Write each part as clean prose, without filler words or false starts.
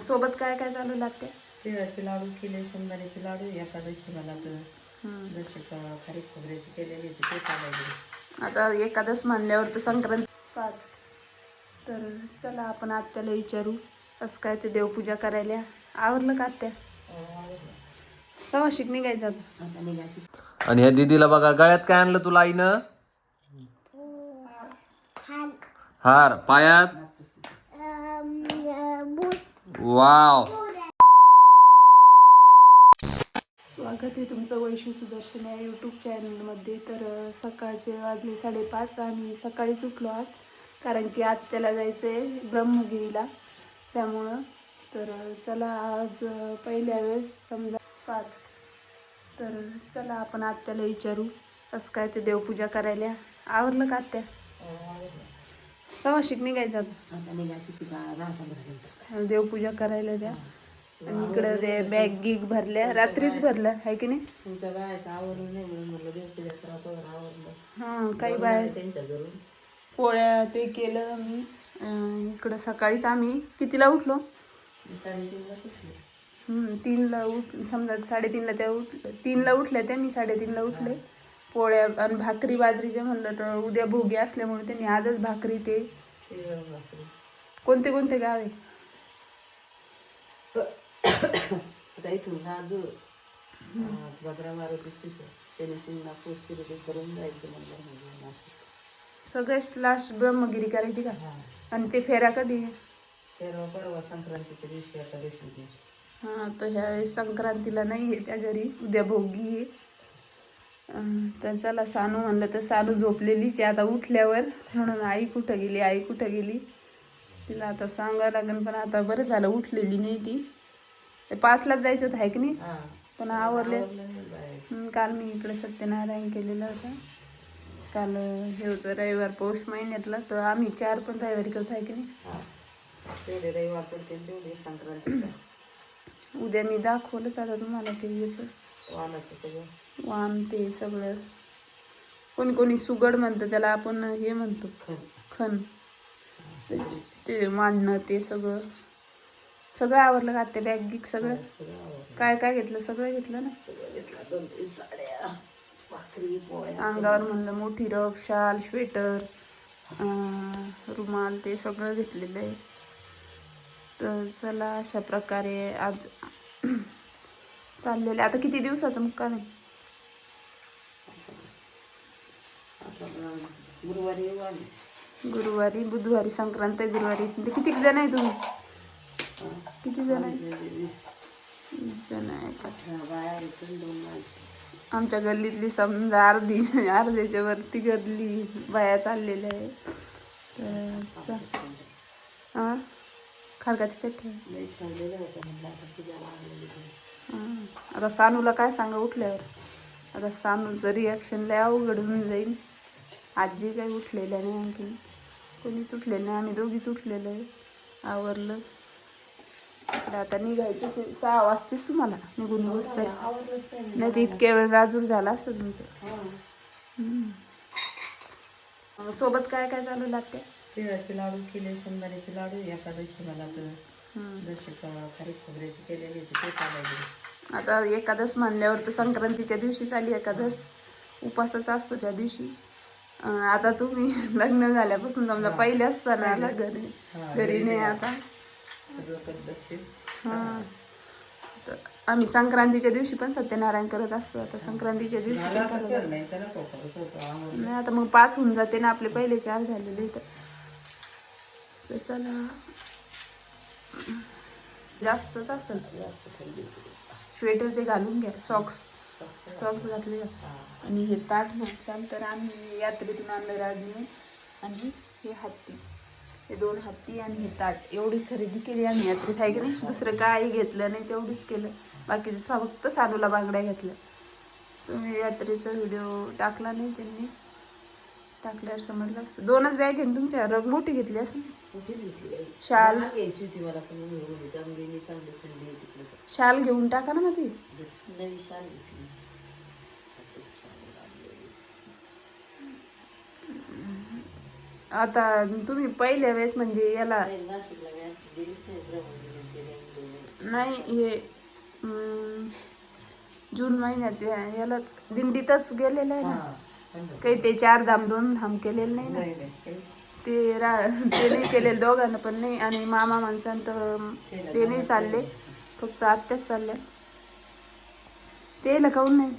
सोबत काय काय चालू लागते? तिळाचे लाडू केले, शेंगदाण्याचे लाडू, एकादशी मला तर जसे खारीक खोबऱ्याचे केलेले ते चालायचे. आता एकादश मानल्यावर तर संक्रांत 5. तर चला आपण आत्याला विचारू कसं काय ते देवपूजा करायला. आवरलं का आत्या? तवाशिक निघायचं आता निघायची. आणि ह्या दीदीला बघा गळ्यात काय आणलं तुला आईनं? हार. पायात वाव. स्वागत आहे तुमचं वैशू सुदर्शन या यूट्यूब चॅनलमध्ये. तर सकाळचे वाजले 5:30. आम्ही सकाळीच उठलो आहोत कारण की आत्याला जायचं आहे ब्रह्मगिरीला, त्यामुळं. तर चला आज पहिल्या वेळेस समजा 5. तर चला आपण आत्याला विचारू कसं काय ते देवपूजा करायला. आवरलं का आत्या? तवाशिक निघायचं आता निघायची देवपूजा करायला द्या. आणि इकडं ते बॅग गिग भरल्या, रात्रीच भरल्या आहे की नाही? तुमच्या बायाचं आवडलं नाही म्हणून म्हटलं देवपूजा करा, तर आवडलं. हां, काही बाया त्यांच्या घरून पोळ्या ते केलं मी. इकडं सकाळीच आम्ही कितीला उठलो? 3:30ला उठले. 3ला समजा 3:30ला त्या 3ला उठल्या त्या, मी 3:30ला उठले. पोळ्या आणि भाकरी बाजरीच्या म्हणलं तर उद्या भोगी असल्यामुळे त्यांनी आजच भाकरी ते कोणते कोणते गाव आहे? आता इथून राजू बद्रा मारुती शनी शिंगणापूर शिर्डी करून जायचं म्हणलं नाशिक. सगळेच लास्ट ब्रह्मगिरी करायची का? आणि ते फेरा कधी आहे? तेव्हा परवा संक्रांतीच्या दिवशी, एकादशी दिवशी. हां, तर ह्यावेळेस संक्रांतीला नाही आहे त्या घरी, उद्या भोगी आहे. तर चला सानू म्हणलं तर सानू झोपलेलीच आहे आता उठल्यावर, म्हणून आई कुठं गेली, आई कुठं गेली तिला आता सांगावं लागेल. पण आता बरं झालं उठलेली नाही ती. 5लाच जायचं होतं आहे की नाही? पण आवरले. काल मी इकडे सत्यनारायण केलेलं होतं. काल हे होतं रविवार पौष महिन्यातला, तर आम्ही 4 पण रविवारी करतो आहे की नाही? तेवढे रविवार पडते, तेवढे संक्रांतीचा. उद्या मी दाखवलंच आता तुम्हाला ते याचं वाणाचं सगळं वाण ते सगळं. कोणी कोणी सुगड म्हणतं त्याला, आपण हे म्हणतो खण. ते मांडणं ते सगळं सगळं आवरलं का? ते बॅग गिग सगळं काय काय घेतलं? सगळं घेतलं ना? घेतला. 2-3 साड्या, भाकरी, पोळ्या, अंगावर म्हणलं मोठी रग, शाल, स्वेटर, रुमाल ते सगळं घेतलेलं आहे. तर चला अशा प्रकारे आज चाललेलं. आता किती दिवसाचं मुक्काम आहे? गुरुवारी येऊ आम्ही. गुरुवारी, बुधवारी संक्रांत आहे, गुरुवारी. किती जण आहे तुम्ही? किती जण आहे? 20 जण आहे का? आमच्या गल्लीतली समजा अर्ध्याच्या वरती गल्ली बाया चाललेल्या आहे. तर हां, खारगाची चटणी. आता सानूला काय सांगा उठल्यावर? आता सानूचं रिॲक्शन लय अवघड होऊन जाईल. आजी काही उठलेल्या नाही, आणखी कोणीच उठलेलं नाही, आम्ही दोघीच उठलेलं आहे. आवरलं. आता निघायचं 6 वाजतेच तुम्हाला निघून बसतंय. नाही तर इतक्या वेळ राजूर झाला असतं तुमचं. सोबत काय काय चालू लागते? तिळाचे लाडू केले, शेंगदाण्याचे लाडू, एकादशी मला तर जसे खारीक खोबऱ्याचे केलेले ते चालायचे. आता एकादश मानल्यावर तर संक्रांतीच्या दिवशीच आली एकादश. उपासच असतो त्या दिवशी. आता तुम्ही लग्न झाल्यापासून समजा पहिल्याच सणाला घरी नाही आता. हां, तर आम्ही संक्रांतीच्या दिवशी पण सत्यनारायण करत असतो. आता संक्रांतीच्या दिवशी नाही, आता मग 5 होऊन जाते ना आपले, पहिले 4 झालेले. तर चला जास्तच असेल. स्वेटर ते घालून घ्या, सॉक्स घातले. आणि हे ताट म्हणसाल तर आम्ही यात्रेतून आणलं राजने. आणि हे हत्ती, हे 2 हत्ती आणि हे ताट, एवढी खरेदी केली आम्ही यात्रेत आहे की नाही. दुसरं काही घेतलं नाही, तेवढीच केलं. बाकीचं फक्त सानूला बांगड्या घेतल्या. तुम्ही यात्रेचा व्हिडिओ टाकला नाही, त्यांनी टाकल्यावर समजलं असतं. 2च बॅग आहे तुमच्या, रग मोठी घेतली असं. शाल शाल घेऊन टाका ना मग ती. नवी शाल घेतली. आता तुम्ही पहिल्या वेळेस म्हणजे याला नाशिकला मी गेलीच नाही, नाही हे जून महिन्यात यालाच दिंडीतच गेलेलं आहे ना. काही ते 4 धाम 2 धाम केलेलं नाही ना. ते नाही केलेलं दोघांना पण नाही. आणि मामा माणसांत ते नाही चालले, फक्त आत्याच चालल्या. ते काहून नाही.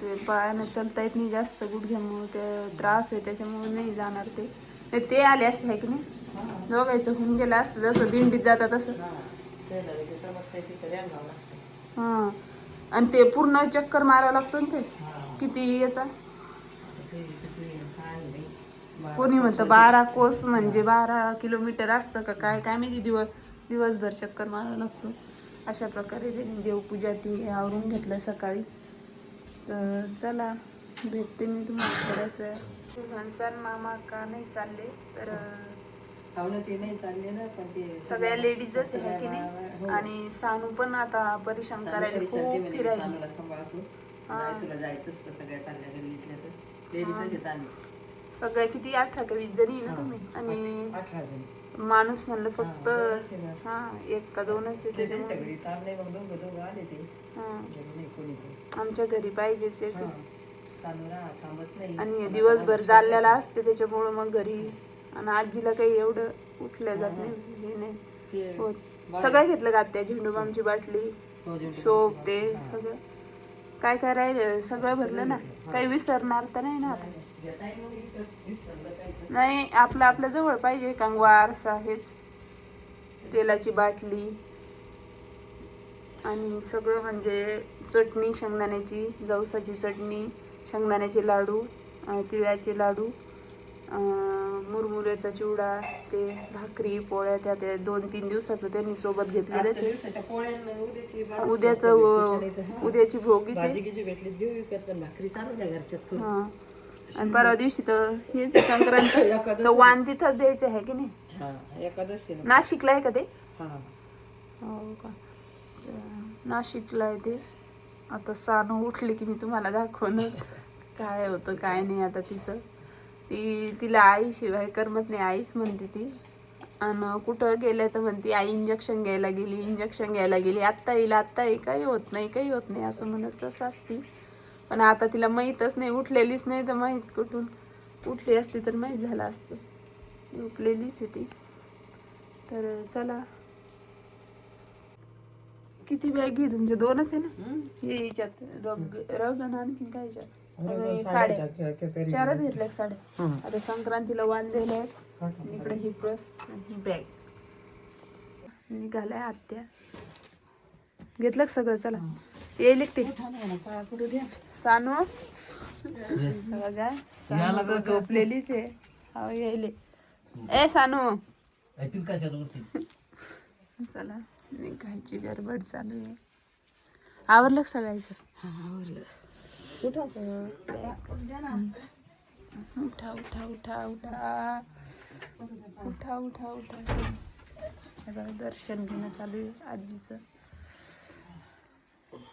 ते पायानं चालता येत नाही जास्त गुडघ्यामुळे, ते त्रास आहे त्याच्यामुळे नाही जाणार ते आले असते आहे की नाही. दोघायचं होऊन गेलं असतं जसं दिंडीत जातात तसं. हां. आणि ते पूर्ण चक्कर मारावं लागतं ना. ते किती याचा कोणी म्हणतं 12 कोस म्हणजे 12 किलोमीटर असतं का काय काय माहिती. दिवसभर चक्कर मारावा लागतो. अशा प्रकारे त्यांनी देवपूजा ती आवरून घेतलं सकाळी. तर चला भेटते मी तुम्हाला थोड्याच वेळा. घनसान मामा का नाही चालले तर ते नाही चालले ना, पण ते सगळ्या लेडीजच आहे की नाही. आणि सानू पण आता परेशान करायला खूप फिरायला सांभाळतो. तुला जायचं असतं सगळ्या चालल्या गल्लीतल्या तर लेडीजच येत आम्ही सगळ्या किती 18 का 20 जणी ना तुम्ही. आणि 18 जणी माणूस म्हणलं फक्त 1 का 2च आहे त्याच्यामुळे. आले ते आमच्या घरी पाहिजेच एक. थांबत नाही. आणि दिवसभर चाललेला असते त्याच्यामुळं मग घरी. आणि आजीला काही एवढं उठल्या जात नाही, हे नाही होत. सगळं घेतलं का त्या झेंडूबामची बाटली, शोप ते सगळं काय काय राहिलं सगळं भरलं ना. काही विसरणार तर नाही ना आता. नाही आपल्या जवळ पाहिजे. कंगवा आरसा हेच, तेलाची बाटली आणि सगळं म्हणजे चटणी शेंगदाण्याची, जवसाची चटणी, शेंगदाण्याचे लाडू, तिळाचे लाडू, मुरमुऱ्याचा चिवडा, ते भाकरी पोळ्या त्या 2-3 दिवसाचं त्यांनी सोबत घेतलेलं. उद्याची भोगीच हा. आणि परवा दिवशी तर हेच संक्रांत वाण तिथंच द्यायचं आहे की नाही. एकादशी नाशिकला आहे का ते. हो का. नाशिकला आहे ते. आता सानू उठली की मी तुम्हाला दाखवणार काय होतं काय नाही. आता तिला आईशिवाय करमत नाही. आईच म्हणते ती. आणि कुठं गेलं तर म्हणते आई इंजेक्शन घ्यायला गेली. आत्ता येईल काही होत नाही असं म्हणत तसं असती. पण आता तिला माहीतच नाही, उठलेलीच नाही तर माहीत कुठून. उठली असती तर माहीत झालं असतं. झोपलेलीच आहे ती. तर चला. किती बॅग आहे तुमच्या. 2च आहे ना. हे याच्यात रग आणि आणखी काय याच्यात साड्या 4च घेतल्या साड्या. आता संक्रांतीला वांदेले आहेत. इकडे ही पर्स ही बॅग. निघालाय आत्या. घेतलं सगळं. चला येईल ते सानू बघा. सानू झोपलेलीच आहे. हो येईल. सानू चला निघायची गडबड चालू आहे. आवरलं सगळ्याचं. उठा दर्शन घेणं चालू आहे आजीचं.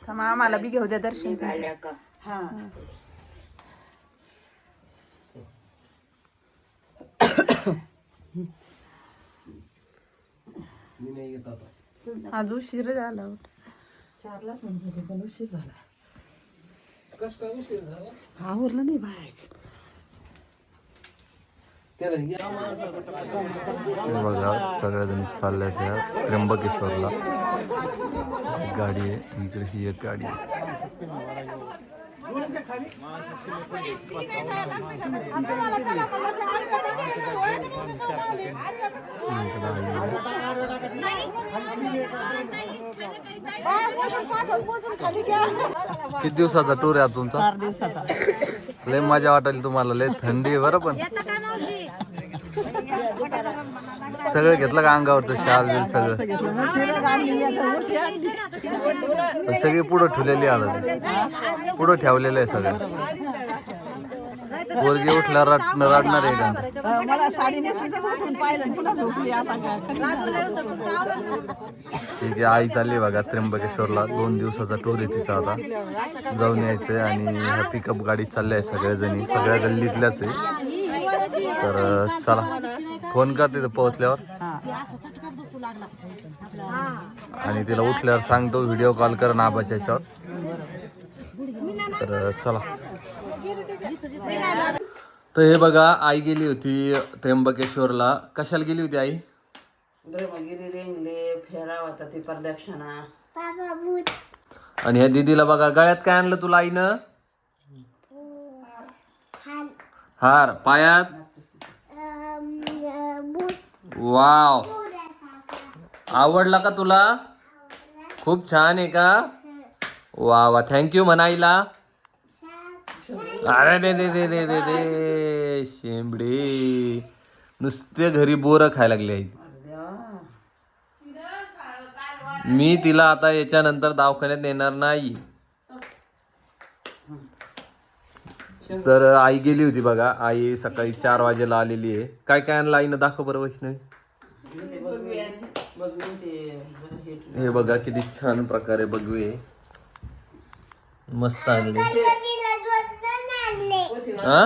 थांबा आम्हाला बी घेऊ द्या दर्शन तुमचं. आज उशीर झाला. 4लाच म्हणत होते पण उशीर झाला. आवरलं नाही बाहेर. बघा सगळ्याजण चालल्या त्या त्र्यंबकेश्वरला. गाडी आहे इकडे. ही एक गाडी किती दिवसाचा टूर आहे तुमचा. 4 दिवसाचा. लय मजा वाटेल तुम्हाला. लय थंडी आहे बरं. पण सगळं घेतलं का अंगावरचं शाल बिल सगळं. सगळी पुढं ठेवलेली आता. पुढं ठेवलेलं आहे सगळं. पोरगी उठला रडणार आहे का. मला साडी उठून पाहिलं पुन्हा झोपली. आता ठीक आहे. आई चालली बघा त्र्यंबकेश्वरला. 2 दिवसाचा टूर आहे तिचा. आता जाऊन यायचंय. आणि ह्या पिकअप गाडीत चालल्या आहे सगळ्याजणी. सगळ्या गल्लीतल्याच आहे. तर चला फोन कर तिथं पोहोचल्यावर. आणि तिला उठल्यावर सांगतो व्हिडिओ कॉल कर नाबाच्या याच्यावर. तर चला. तर हे बघा आई गेली होती त्र्यंबकेश्वरला. कशाला गेली होती आई? ब्रह्मगिरी रेंगले फेरा होता ती प्रदक्षिणा. आणि ह्या दीदीला बघा गळ्यात काय आणलं तुला आईनं? हार. पायात? वाव, आवडला का तुला? खूप छान आहे का? वा वा, थँक्यू म्हणायला. अरे रे रे रे रे रे रे शेंबडे, नुसते घरी बोर खायला लागले आई. मी तिला आता याच्यानंतर दवाखान्यात नेणार नाही. तर आई गेली होती बघा. आई सकाळी 4 वाजेला आलेली आहे. काय काय आणलं आईनं? दाखव बरं वैष्णवी. हे बघा किती छान प्रकारे बघूये, मस्त आणले. हा?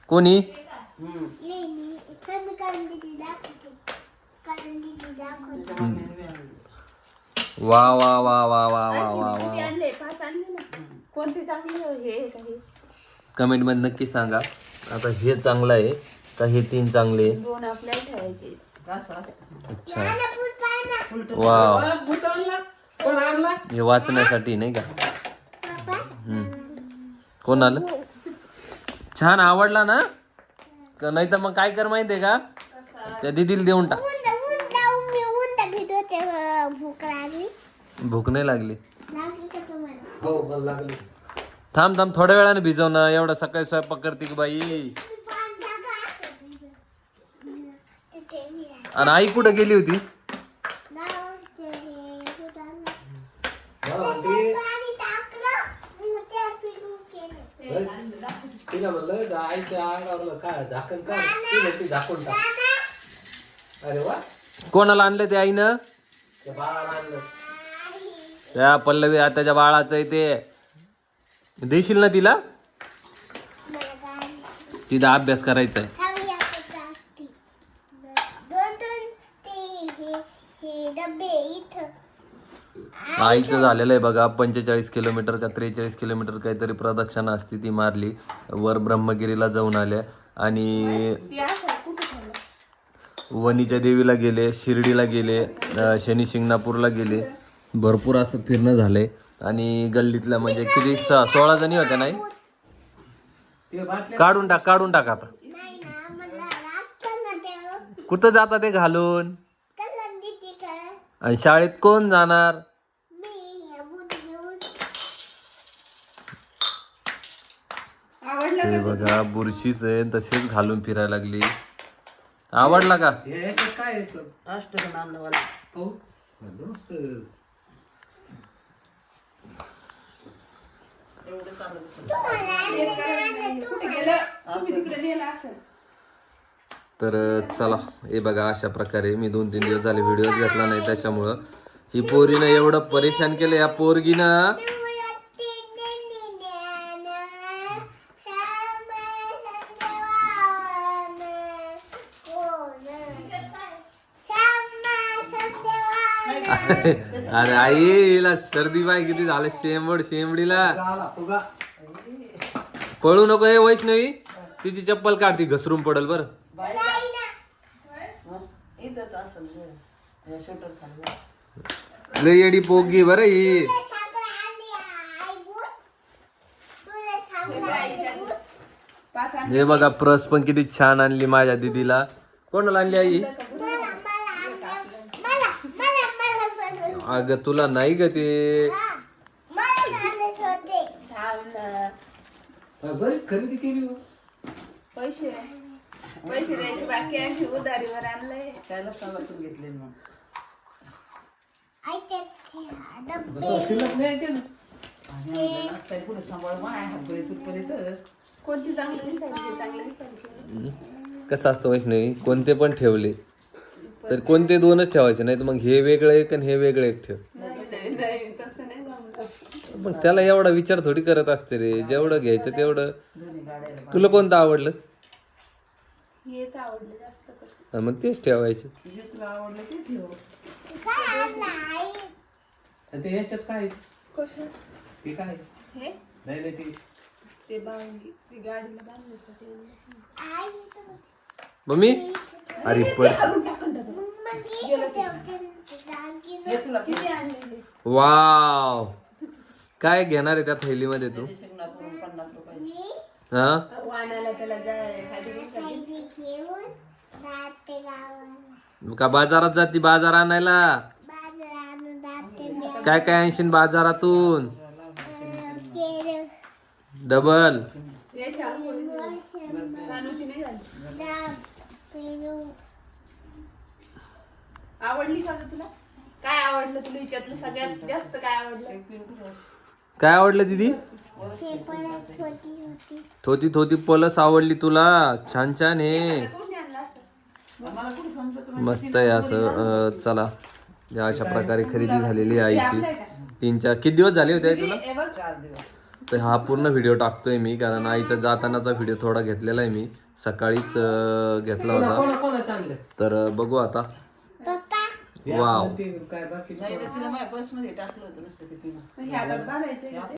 कोणी? वा वा वा वा वा वा वा वा. कोणते चांगले हे काही कमेंट मध्ये नक्की सांगा. आता हे चांगलं आहे का हे 3 चांगले? 2 आपल्याला ठेवायचे. अच्छा, वाव. हे वाचण्यासाठी नाही का? कोण आलं? छान आवडला ना? नाही तर मग काय कर माहितीये का, त्या दीदीला देऊन टाक. भूक नाही लागली? थांब थांब, थोड्या वेळाने भिजव ना. एवढा सकाळी स्वयंपाक करते की बाई. आणि आई कुठे गेली होती? तिला म्हणलं आईच्या अंगावर काय झाकण काय झाकून टाक. अरे वा. कोणाला आणलं ते आईनं? त्या पल्लवी आताच्या बाळाचं आहे ते. देशील ना तिला? तिचा अभ्यास करायचा आहे. आईचं झालेलं आहे बघा 45 किलोमीटर का 43 किलोमीटर काहीतरी प्रदक्षिणा असते ती मारली. वर ब्रह्मगिरीला जाऊन आल्या आणि वणीच्या देवीला गेले, शिर्डीला गेले, शनी शिंगणापूरला गेले. भरपूर असं फिरणं झालंय. आणि गल्लीतल्या म्हणजे किती 16 जणी होत्या नाही? काढून टाक, काढून टाक आता. कुठं जाता ते घालून? आणि शाळेत कोण जाणार? हे बघा बुरशीच आहे, तसेच घालून फिरायला लागली. आवडला का? काय अष्टगण आणलं मला. तर चला, हे बघा अशा प्रकारे मी 2-3 दिवस झाले व्हिडिओ घेतला नाही, त्याच्यामुळं ही पोरीनं एवढं परेशान केलं. या पोरगीनं अरे आई हिला सर्दी बाय किती झालं. शेंबडीला पळू नको. हे वैष्णवी तिची चप्पल काढती, घसरून पडल बर. लय येडी पोगी बर ही. हे बघा प्रस पण किती छान आणली माझ्या दीदीला. कोणाला आणली आई? अगं तुला नाही ग ते. खरेदी केली. पैसे द्यायचे बाकी आहे, उधारीवर आणलंय. त्याला सवाटून घेतले मग. कोणती चांगली दिसायची? चांगली दिसायची. कसं असतं वैष्णवी, कोणते पण ठेवले तर कोणते 2च ठेवायचे, नाही तर मग हे वेगळं एक आणि हे वेगळं एक ठेव. पण त्याला एवढा विचार थोडी करत असते रे. जेवढं घ्यायचं तेवढं. तुला कोणतं आवडलं? हेच आवडलं जास्त. आणि मग तेच ठेवायचे. जे तुला आवडलं ते ठेव. आणि ते याच्यात काय कसं ते काय हे नाही नाही ते ते बांगडी ते गाडीला बांधण्यासाठी मम्मी अरे पण हे तुला किती वाव काय घेणार आहे त्या थैलीमध्ये तू? शिंगणापूर 50 रुपयाची हा वानाला त्याला जाय का बाजारात जाती बाजार आणायला? काय काय आणशीन बाजारातून? डबल आवडली का ग तुला? काय आवडलं तुला हिच्यातलं सगळ्यात जास्त काय आवडलं? काय आवडलं दीदी? थोती थोती पलस आवडली तुला? छान छान आहे, कोणी आणलं असं? मस्त आहे असं. चला या अशा प्रकारे खरेदी झालेली आहे आईची. 3-4 किती दिवस झाले होते तुला? हे बघ 4 दिवस. तर हा पूर्ण व्हिडिओ टाकतोय मी, कारण आईचा जातानाचा व्हिडिओ थोडा घेतलेला आहे मी सकाळीच घेतला होता. तर बघू आता. वाव ते काय बाकी नाही तिला माझ्या बसमध्ये टाकलं होतं नसतं ते पिणं. हे हातात बांधायचं